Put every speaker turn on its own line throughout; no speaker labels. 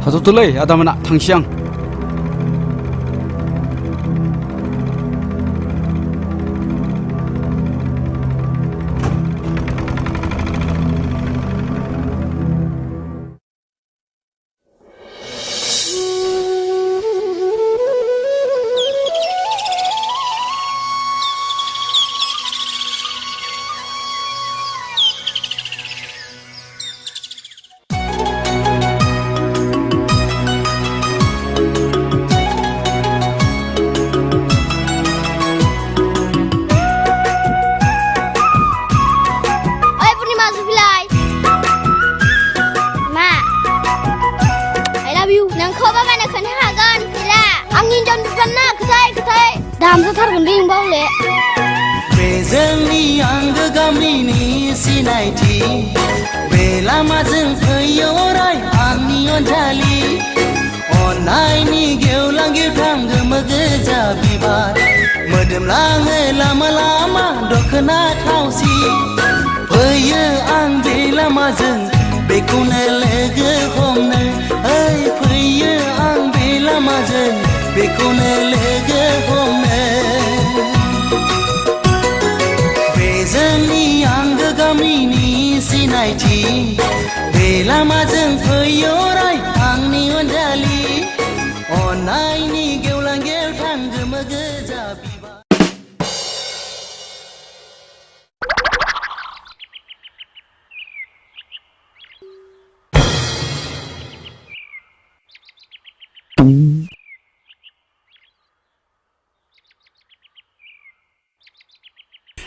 थाथ'थोलै आदामोना थांसै आं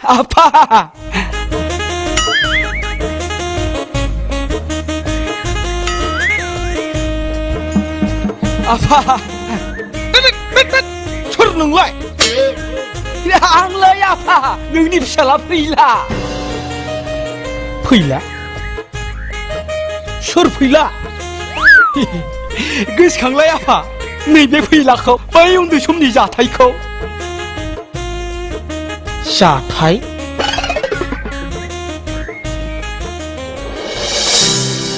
Apa? Apa? Soर नोंलाय आंलाय आफा नोंनि फिसाला फैला फैला सोर फैला गोसोखांलाय आफा नैबे फैलाखौ बै उन्दै समनि जाथायखौ जाथाय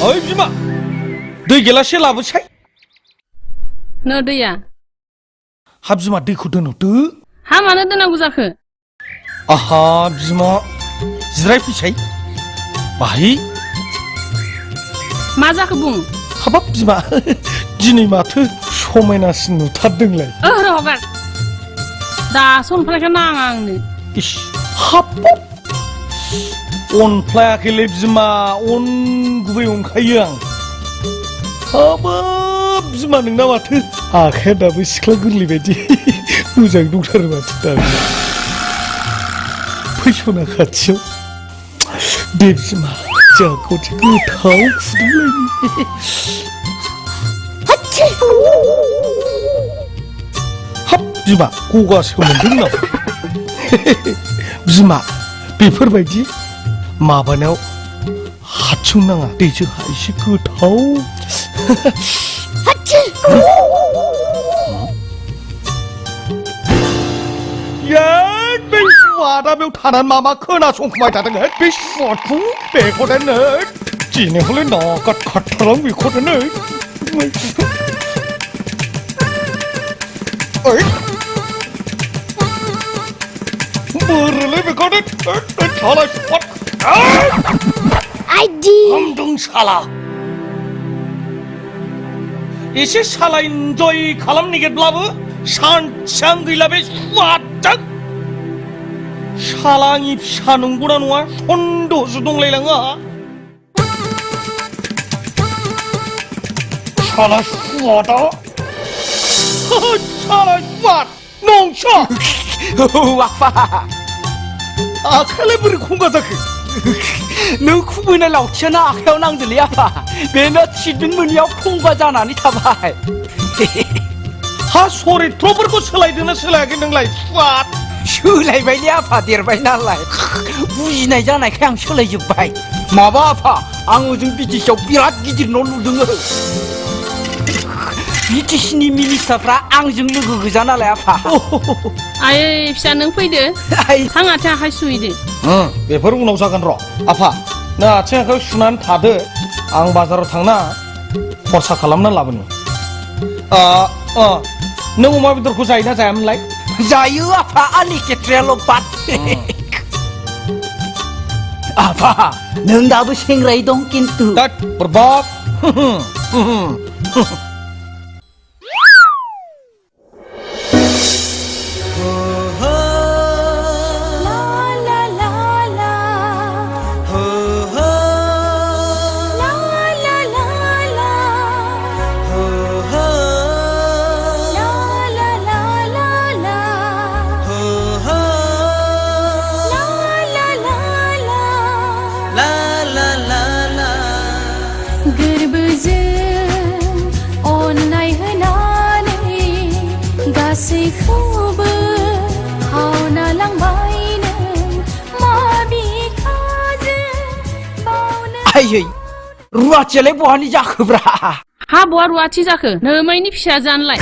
ओइ बिमा दै गिलाससे लाबोसै
नो दैया
हाब बिमा दैखौ दोनहरदो
हा मानो दोनांगौ जाखो
आहा बिमा जिराय फैसै बाहाय
मा जाखो बुं
हाबाब बिमा दिनै माथो समायनासिन नुथारदोंलाय
र' हगार दा सनफ्लायखौ नाङा आंनो
इस हाबाब अनफ्लायाखैलै बिमा अन गुबै अनखायो आं हाबाब बिमा नोंना माथो आखाया दाबो सिख्ला गोरलै बायदि मोजां दंथारो माथो दाबो फैस'ना खाथियाव दे बिमा जोंहा खनसे गोथाव फुदुंलायनि हाब बिमा गगासो मोनदों नामा बिमा बेफोरबायदि माबानायाव हाथिं नाङा दै जोंहा एसे गोथाव बे सुवादा बेयाव थानानै मा खोनासंखुमाय थादों बे सुवादखौ बेखौनो दिनै हले नागाद खाथारां बेखौनो ओइ बोरलै बेखौनो साला सुवाद
आइदि
हामदों साला एसे साला इन्जय खालामनो नागिरब्लाबो सानसेयां गैला बे सुवादजों साला आंनि फिसा नंगौना नङा सन्देहसो दंलायलाङो आंहा साला सुवादा साला सुवाद नंसा आफा आखायालाय बोरै खंगा जाखो नों खुबैनाय लावथियानो आखायाव नांदोलै आफा बेनो ट्रिटमेन्ट मोनियाव खंगा जानानै थाबाय हा सरित्रफोरखौ सोलायदोंना सोलायाखै नोंलाय सुवाद सोलायबायलै आफा देरबाय नालाय बुजिनाय जानायखाय आं सोलायजोब्बाय माबा आफा आं ओजों बिटिसिआव बिराद गिदिर न' लुदोङो बिटिसिनि मिनिस्टारफ्रा आंजों लोगो गोजा नालाय आफा
आयै फिसा नों फैदो आं आथिं आखाइ सुहैदो
बेफोर उनाव जागोन र' आफा नों आथिं आखाइ सुनानै थादो आं बाजाराव थांना
खरसा खालामना लाबोनो नों अमा बेदरखौ जायोना जायामोनलाय
जायो आफा आलि केट्रियाल' बाद आफा नों दाबो सेंग्रायै दं किन्तु
तात बरबाद
आयै रुवाथियालाय बहानि जाखोब्रा
हा बहा रुवाथि जाखो नोमाइनि फिसाजोआनोलाय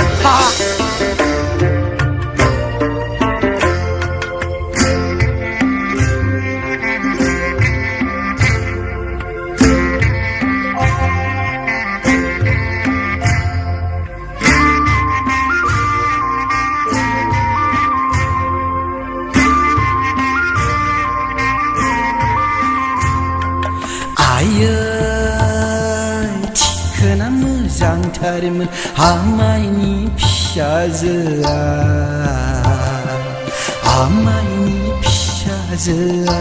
मोजांथारमोन आमाइनि फिसाजोआ आमाइनि फिसाजोआ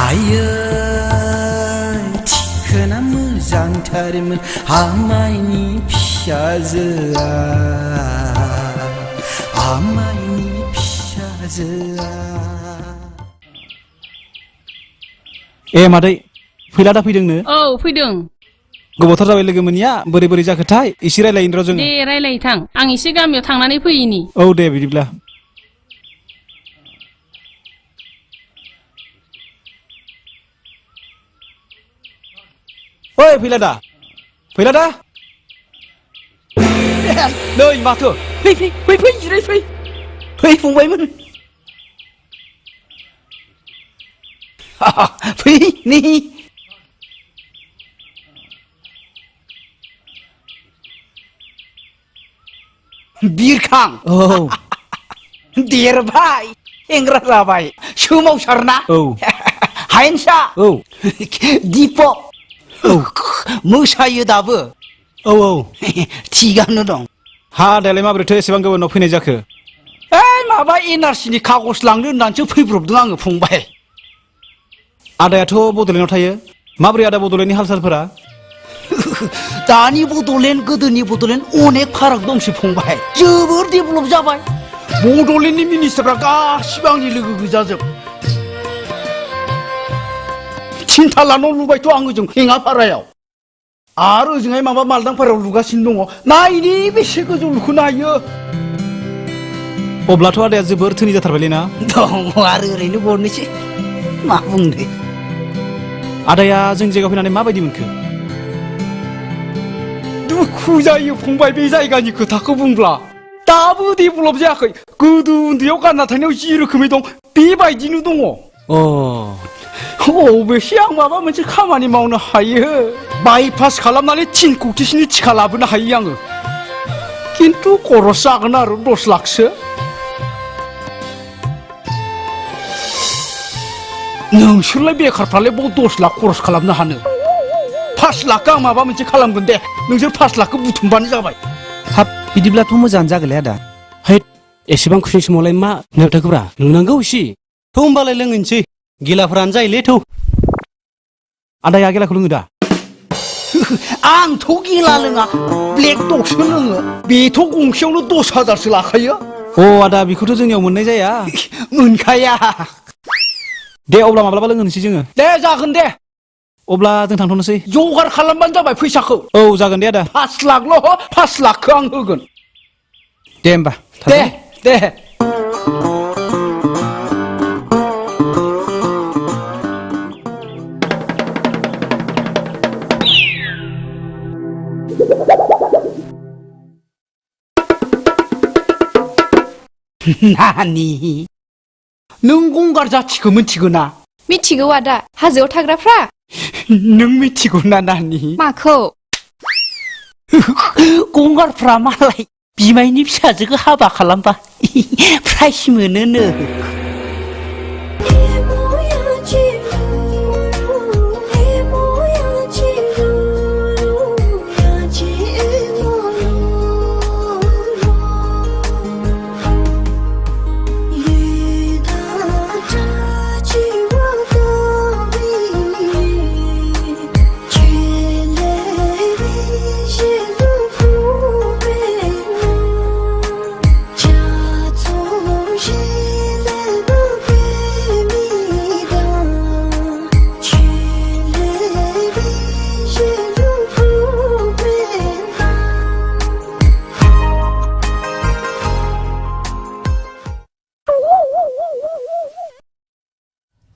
आयै थिखोना मोजांथारमोन आमाइनि फिसाजोआ आमाइनि फिसाजोआ
ए मादै फैलादा फैदोंनो
औ फैदों
गोबावथार जाबाय लोगो मोनिया बोरै बोरै जाखोथाय एसे रायलायनो र' जों
दे रायलाय थां आं एसे गामियाव थांनानै फैयिनि
औ दे बिदिब्ला ओइ फैलादा
नै माथो फै फै फै फै जिराय फै फै फंबायमोन फै नै बिरखां
औ
देरबाय सेंग्रा जाबाय सोमावसारना
औ
हायेनसा
औ
दिप मोसायो दाबो
औ औ
थिगानो दं
हा दालाय माबोरैथो एसेबां गोबाव फैनाय जाखो
माबा एनआरसिनि कागज लांनो होननानैसो फैब्रबदों आङो फंबाय
आदायाथ' बड'लेण्डआव थायो माबोरै आदा बड'लेण्डनि हाल सालफोरा
दानि बड'लेण्ड गोदोनि बड'लेण्ड अनेक फाराग दंसै फंबाय जोबोर डेभेलप जाबाय बड'लेण्डनि मिनिस्टारफ्रा गासिबो आंनि लोगो गोजाजोब थिनथाला न' लुबायथ' आं ओजों हेङापारायाव आरो ओजोंहाय माबा मालदांपारायाव लुगासिनो दङ नायनि बेसे गोजौ लुखोनो हायो
अब्लाथ' आदाया जोबोर धोनि जाथारबायलै ना
दङ आरो ओरैनो गरनोसै मा बुंनो
आदाया जोंनि जायगायाव फैनानै माबायदि मोनखो
दुखु जायो फंबाय बे जायगानि खोथाखौ बुंब्ला दाबो डेभेलप जायाखै गोदो उन्दैयाव गानना थानायाव जि रोखोमै दं बेबायदिनो दङ अबेसे आं माबा मोनसे खामानि मावनो हायो बाइपास खालामनानै 3 कौटिसोनि टिका लाबोनो हायो आङो किन्तु खरस जागोन आरो 10 लाखसो नोंसोरलाय बेखारफ्रालाय बाव 10 लाख खरस खालामनो हानो 5 लाखखौ आं माबा मोनसे खालामगोन दे नोंसोर 5 लाखखौ बुथुमबानो जाबाय
हाब बिदिब्लाथ' मोजाङानो जागोनलै आदा
हैद एसेबां खुसि समावलाय मा नोंथांखौब्रा लोंनांगौ इसे
थ' होमबालाय लोंहैनोसै गिलाफोरानो जायोलै थौ
आदाया गेलाखौ लोङो दा
आंथ' गिला लोङा ब्लेक डगसो लोङो बेथ' गंसेयावनो 10,000सो लाखायो
आदा बेखौथ' जोंनियाव मोननाय जाया
मोनखाया
दे अब्ला माब्लाबा लोंहोनोसै जोङो
दे जागोन दे
अब्ला जों थांथ'नोसै
जगार खालामबानो जाबाय फैसाखौ
औ जागोन दे आदा
5 लाखल' 5 लाखखौ आं होगोन
दे होमबा
दे नानि नों गंगार जाथिखौ मिथिगौ ना
मिथिगौ आदा हाजोआव थाग्राफ्रा
नों मिथिगौना नानि
माखौ
गंगारफ्रा मालाय बिमायनि फिसाजोखौ हाबा खालामबा प्राइज मोनोनो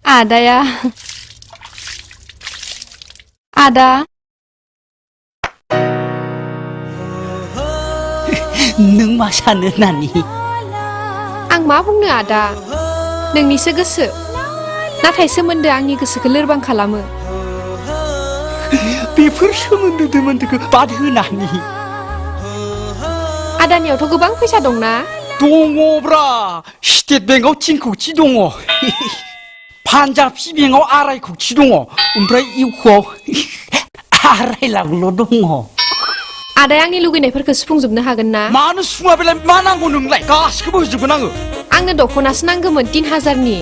आदाया आदा
नों मा सानो नानि
आं मा बुंनो आदा नोंनिसो गोसो नाथाय सोमोन्दोआ आंनि गोसोखौ लोरबां खालामो
बेफोर सोमोन्दोखौ बाद हो नानि
आदानियावथ' गोबां फैसा दंना
दङब्रा स्टेट बेंकआव 3 कौटि दङ पान्जाबि बेंकआव 2.5 कौटि दङ ओमफ्राय इउक'आव 2.5 लाखल' दङ
आदाया आंनि लुगैनायफोरखौ सुफुंजोबनो हागोन ना
मानो सुङा बेलाय मा नांगौ नोंलाय गासिखौबो होजोबगोन आङो
आंनो दख'नासो नांगौमोन 3000नि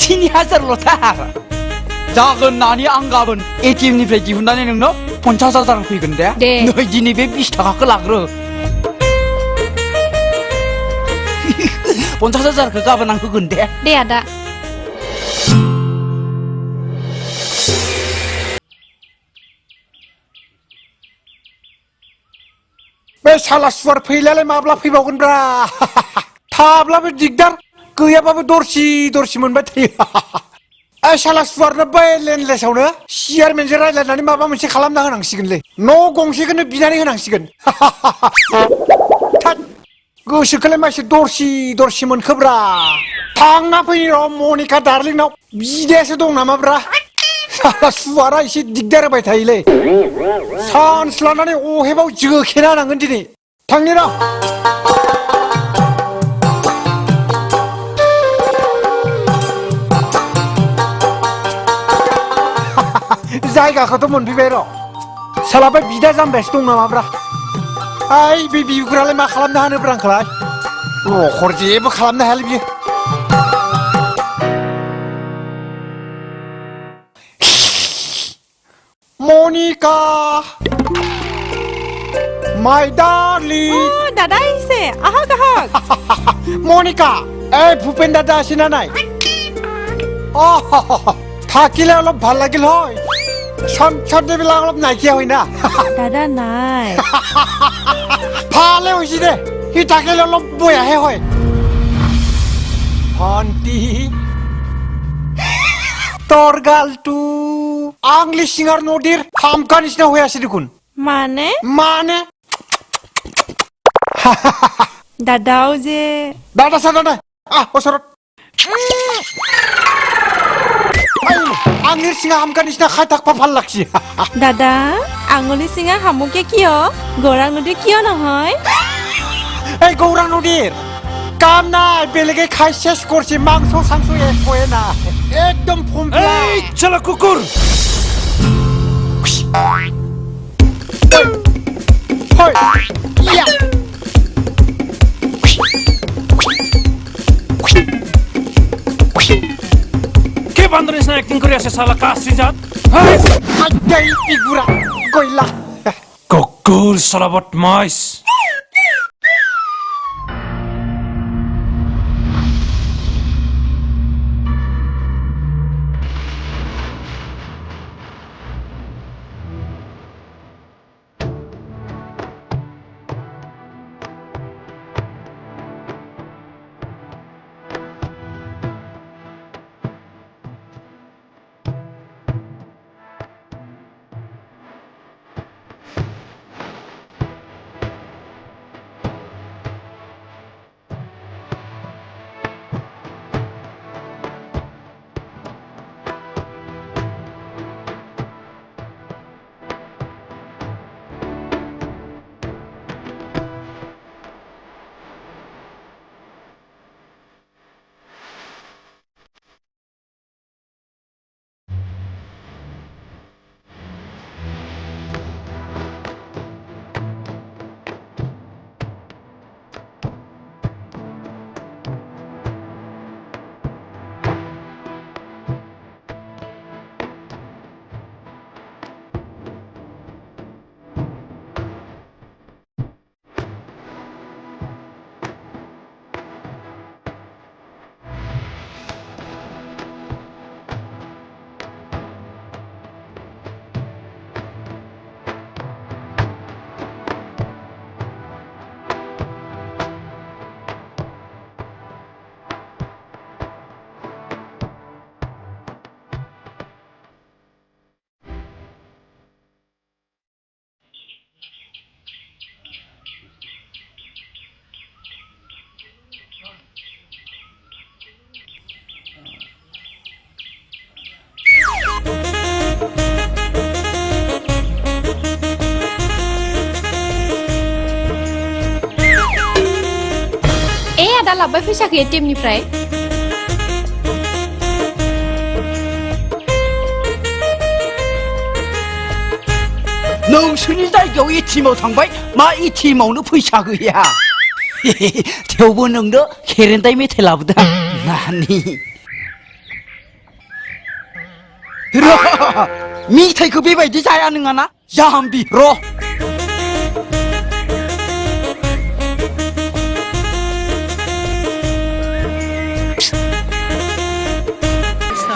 3000ल'थार जागोन नानि आं गाबोन एटिएम निफ्राय दिहुननानै नोंनो 50,000 फैगोन दे नै दिनै बे 20 थाखाखौ लाग्रो 50,000खौ गाबोन आं होगोन दे
आदा
बे साला सुवार फैलालाय माब्ला फैबावगोनब्रा थाब्लाबो दिगदार गैयाबाबो दरसि मोनबाय थायो ए साला सुवारनो बै लेन्डलेसावनो चेयारमेनजों रायज्लायनानै माबा मोनसे खालामना होनांसिगोनलै न' गंसेखौनो बिनानै होनांसिगोन गोसोखौलाय मासे दरसि मोनखोब्रा थांना फैनि र' मनिका डार्लिंनाव बिदायासो दं नामाब्रा साला सुवारा एसे दिगदार होबाय थायोलै सान्स लानानै अहेबाव जोखेना होनांगोन दिनै थांनि र' जायगाखौथ' मोनफैबाय र' साला बे बिदा जाम्बायासो दं नामाब्रा ओइ बे बिगुरालाय मा खालामनो हानोब्रा आंखौलाय लखर जेबो खालामनो हायालै बियो मनिका माय डार्लिं
দাদা আহিছে আহক আহক
মনিকা এই ভূপেন দাদা আছে না নাই থাকিলে অলপ ভাল লাগিল হয় চৰ্দিবিলাক অলপ নাইকিয়া হয় না
দাদা নাই
ভালে হৈছে দে সি থাকিলে অলপ বয়াহে হয় ভণ্টি তোৰ গালটো আংলি সিঙাৰ নদীৰ হামকা নিচিনা হৈ আছে দেখোন মানে
দাদাও যে
দাদা চাদা নাই ওচৰত আংলিৰ সিঙা হামকা নিচিনা খাই থাকবা ভাল লাগছে
দাদা আঙুলি চিঙা শামুকে কিয় গৌৰাং নদী কিয় নহয়
এই গৌৰাং নদীৰ কাম নাই বেলেগে খাই শেষ করছে মাংস সাংস একোয়ে না একদম ফুমফলা
এই চলো কুকুর
হয় ইয়া
কে বান্দরের সাথে অ্যাক্টিং করে আসে শালা কাশ্রী জাত
আই পিগুরা কইলা
কুকুর শালা বদমাইশ
लाबोबाय फैसाखौ एटिएमनिफ्राय
नोंसोरनि जायगायाव एटिएमाव थांबाय मा एटिएमावनो फैसा गैया थेवबो नोंनो खेरेन्दाय मेथाइ लाबोदों नानि र' मेथाइखौ बेबायदि जाया नङाना जाम्बि र'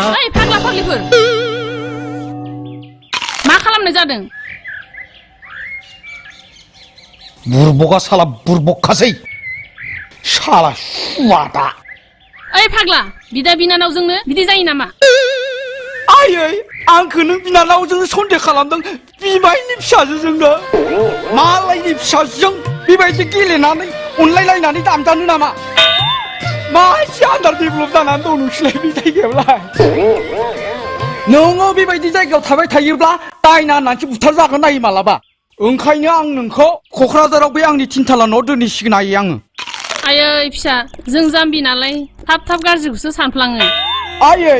ओइ फाग्ला फाग्लिफोर मा खालामनाय जादों
बुरबका साला बुरबकखासै साला सुवादा
ओइ फाग्ला बिदा बिनानावजोंनो बिदि जायो नामा
आयै आंखौ नों बिनानावजों सन्देह खालामदों बिमायनि फिसाजोजोंनो मालायनि फिसाजों बेबायदि गेलेनानै अनलायलायनानै दामजानो नामा मा एसे आन्दार डेभेलप जानानै दं नोंसोरलाय बे जायगायावलाय नोङो बेबायदि जायगायाव थाबाय थायोब्ला दायना होननानैसो बुथार जागोन नायो मालाबा ओंखायनो आं नोंखौ क'क्राझाराव बे आंनि तिनथाला न' दोनहैसिगोन आयै आङो
आयै फिसा जों जाम्बि नालाय थाब थाब गाज्रिखौसो सानफ्लाङो
आयै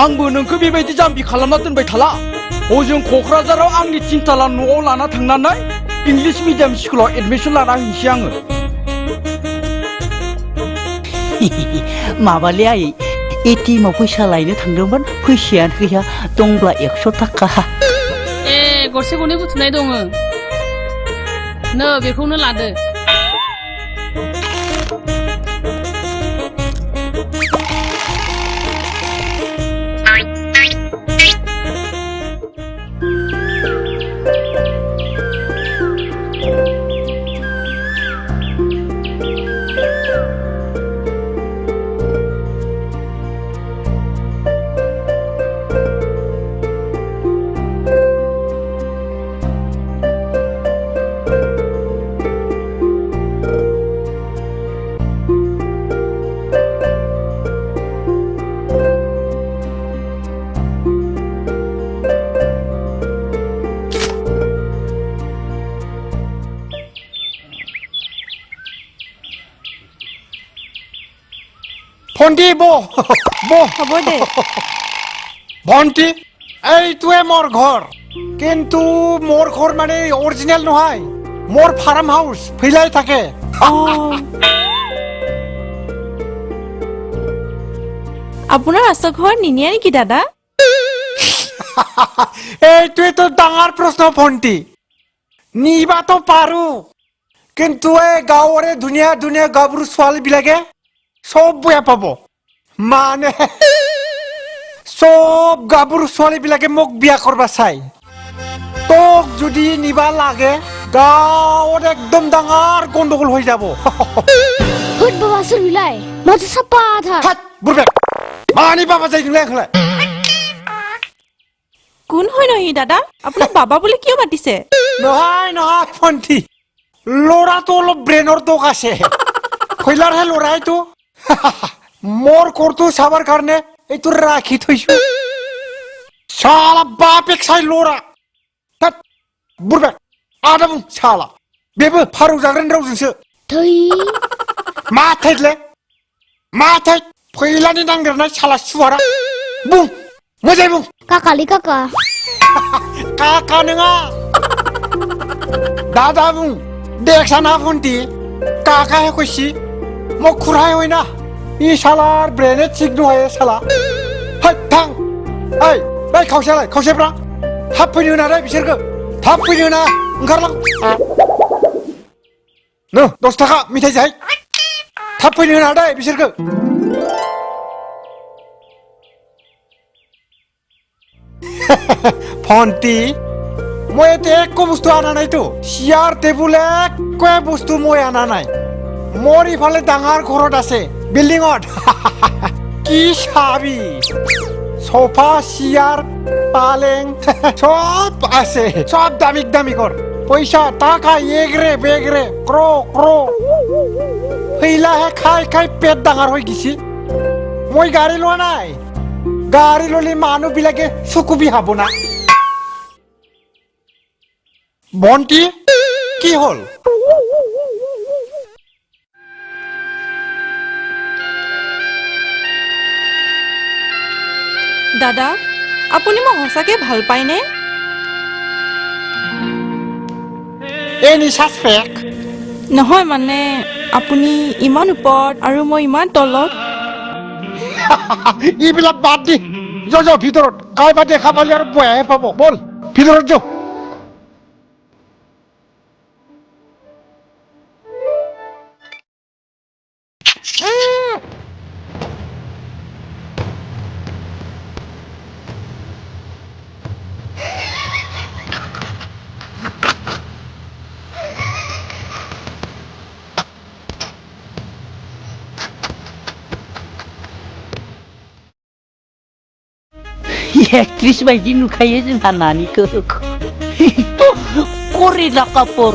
आंबो नोंखौ बेबायदि जाम्बि खालामना दोनबाय थाला हजों क'क्राझाराव आंनि तिनथाला न'आव लाना थांनानै इंलिस मिडियाम स्कुलाव एडमिसन लाना हैनोसै आङो माबालै आयै एटिएमाव फैसा लायनो थांदोंमोन फैसायानो गैया दंब्ला 100 थाखा
ए गरसे गरनै बुथुमनाय दङ नो बेखौनो लादो
ভণ্টি বো বো
হ'ব দে
ভণ্টি এইটোৱে মোৰ ঘৰ কিন্তু মোৰ ঘৰ মানে অৰিজিনেল নহয় মোৰ ফাৰ্ম হাউচ ফিলাই থাকে
আপোনাৰ আচল ঘৰ নিনিয়ে নেকি দাদা
এইটোৱেতো ডাঙৰ প্ৰশ্ন ভণ্টি নিবাতো পাৰো কিন্তু এই গাঁৱৰে ধুনীয়া ধুনীয়া গাভৰু ছোৱালীবিলাকে সব বেয়া পাব মানে সব গাভৰু ছোৱালীবিলাকে মোক বিয়া কৰবা চাই তোক যদি নিবা লাগে গাঁৱত একদম ডাঙৰ গণ্ডগোল হৈ যাব
হুট বাবা চুলাই মতে সাপা আধা
হাত বুৰবেক মানি বাবা যাই দিলে খলে
কোন হয় নহি দাদা আপোনাক বাবা বুলি কিয় মাতিছে
নহয় নহয় ভণ্টি ল'ৰাটো অলপ ব্ৰেইনৰ দোষ আছে কইলাৰহে ল'ৰাইটো মোৰ কোৰটো চাবৰ কাৰণে এইটো ৰাখি থৈছো শালা বাপেক চাই ল'ৰা তাত বুৰবেক আদাম শালা बेबो फारौ जाग्रानि रावजोंसो
थै
मा थाइले मा थाइ फैलानि नांदेरनाय साला सुवारा बुं मोजाङै बुं
काकाली काका
काका नङा दादा बुं देखसाना भन्टी काका हे कइसि म खुराय होइना इ सालार ब्रेने थिक नङा साला हाय थां ओइ बै खावसेलाय खावसेफ्रा थाब फैनो होना रे बिसोरखौ थाब फैनो होना ओंखारलां नो 10 थाखा मिथाइ जाय थाब फैनो होना दे बिसोरखौ भन्टी মই এতে একো বস্তু আনা নাইতো চেয়াৰ টেবুল একো বস্তু মই আনা নাই মোৰ ইফালে ডাঙৰ ঘৰত আছে বিল্ডিঙত কি চাবি সোফা চেয়াৰ পালেং সব আছে সব দামিক দামিকৰ পইচা টাকা এগৰে বেগৰে ক্ৰো ক্ৰো ফেইলাহে খাই খাই পেট ডাঙৰ হৈ গিছি মই গাড়ী লোৱা নাই গাড়ী ললে মানুহবিলাকে চকুবি হাব না ভন্টি কি হল
দাদা আপুনি মোক সঁচাকে ভাল পায়নে
এনি সাসপেক্ট
নহয় মানে আপুনি ইমান ওপৰত আৰু মই ইমান তলত
এইবিলাক বাদ দি যাও ভিতৰত কাইবা দেখা পালি আৰু বয়াহে পাব বল ভিতৰত যাও
एक्ट्रिस बायदि नुखायो जोंहा नानिखौ करिना कापुर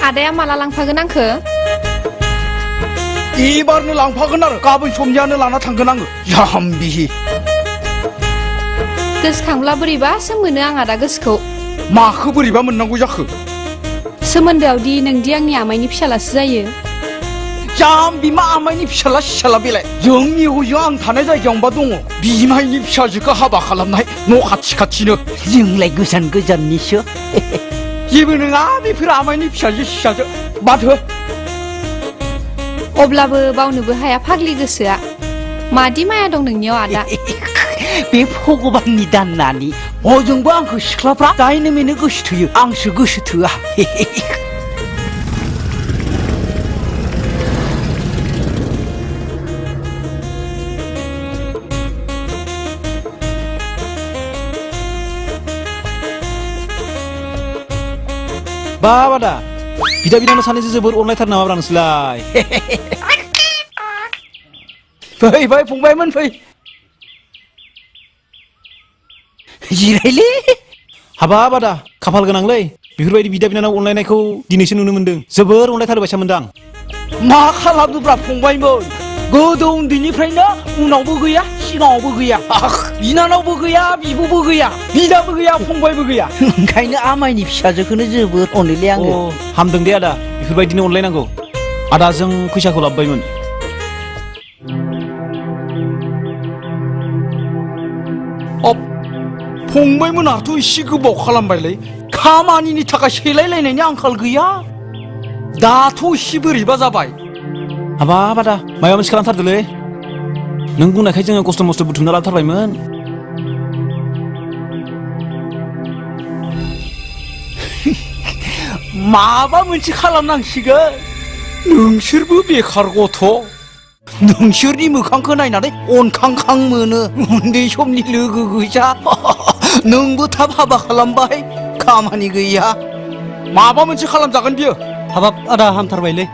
आदाया माला लांफागोन आंखो
एबारनो लांफागोन आरो गाबोन समनियानो लाना थांगोन आङो जाम्बि
गोसोखांब्ला बोरैबासो मोनो आं आदा गोसोखौ
माखौ बोरैबा मोननांगौ जाखो
सोमोन्दोआवदि नोंदि आंनि आमाइनि फिसालासो जायो
जाम्बि मा आमाइनि फिसाला बेलाय जोंनि हजों आं थानाय जायगायावबा दङ बिमाइनि फिसाजोखौ हाबा खालामनाय न' खाथिनो जोंलाय गोजाननिसो जेबो नङा बेफोर आमाइनि फिसाजो बाद हो
अब्लाबो बावनोबो हाया फाग्लि गोसोआ मादि माया दं नोंनियाव आदा
बे भगबाननि दान नानि हजोंबो आंखौ सिख्लाफ्रा दायनो मेनो गोसो थोयो आंसो गोसो थोआ
बादा बिदा बिनानाव सानैजों जोबोर अनलायथार नामा नोंसोरलाय
फै फंबायमोन फै जिरायलै
हाबाब आदा खाफाल गोनांलै बेफोरबायदि बिदा बिनानाव अनलायनायखौ दिनैसो नुनो मोनदों जोबोर अनलायथारबायसा मोनदां
मा खालामनोब्रा फंबायमोन गोदो उन्दैनिफ्रायनो उनावबो गैया सिगाङावबो गैया बिनानावबो गैया बिब'बो गैया बिदाबो गैया फंबायबो गैया ओंखायनो आमाइनि फिसाजोखौनो जोबोर अनोलै आङो
हामदों दे आदा बेफोरबायदिनो अनलायनांगौ आदाजों फैसाखौ लाबोबायमोन
फंबायमोनाथ' एसे गोबाव खालामबायलै खामानिनि थाखाय सेलायलायनायनि आंखाल गैया दाथ' एसे बोरैबा जाबाय
हाबाब आदा माबा मोनसे खालामथारदोलै नों बुंनायखाय जोङो खस्थ' मस्थ' बुथुमना लाथारबायमोन
माबा मोनसे खालामनांसिगोन नोंसोरबो बेखार गथ' नोंसोरनि मोखांखौ नायनानै अनखांखां मोनो उन्दै समनि लोगो गोजा नोंबो थाब हाबा खालामबाय खामानि गैया माबा मोनसे खालामजागोन बियो
हाबाब आदा हामथारबायलै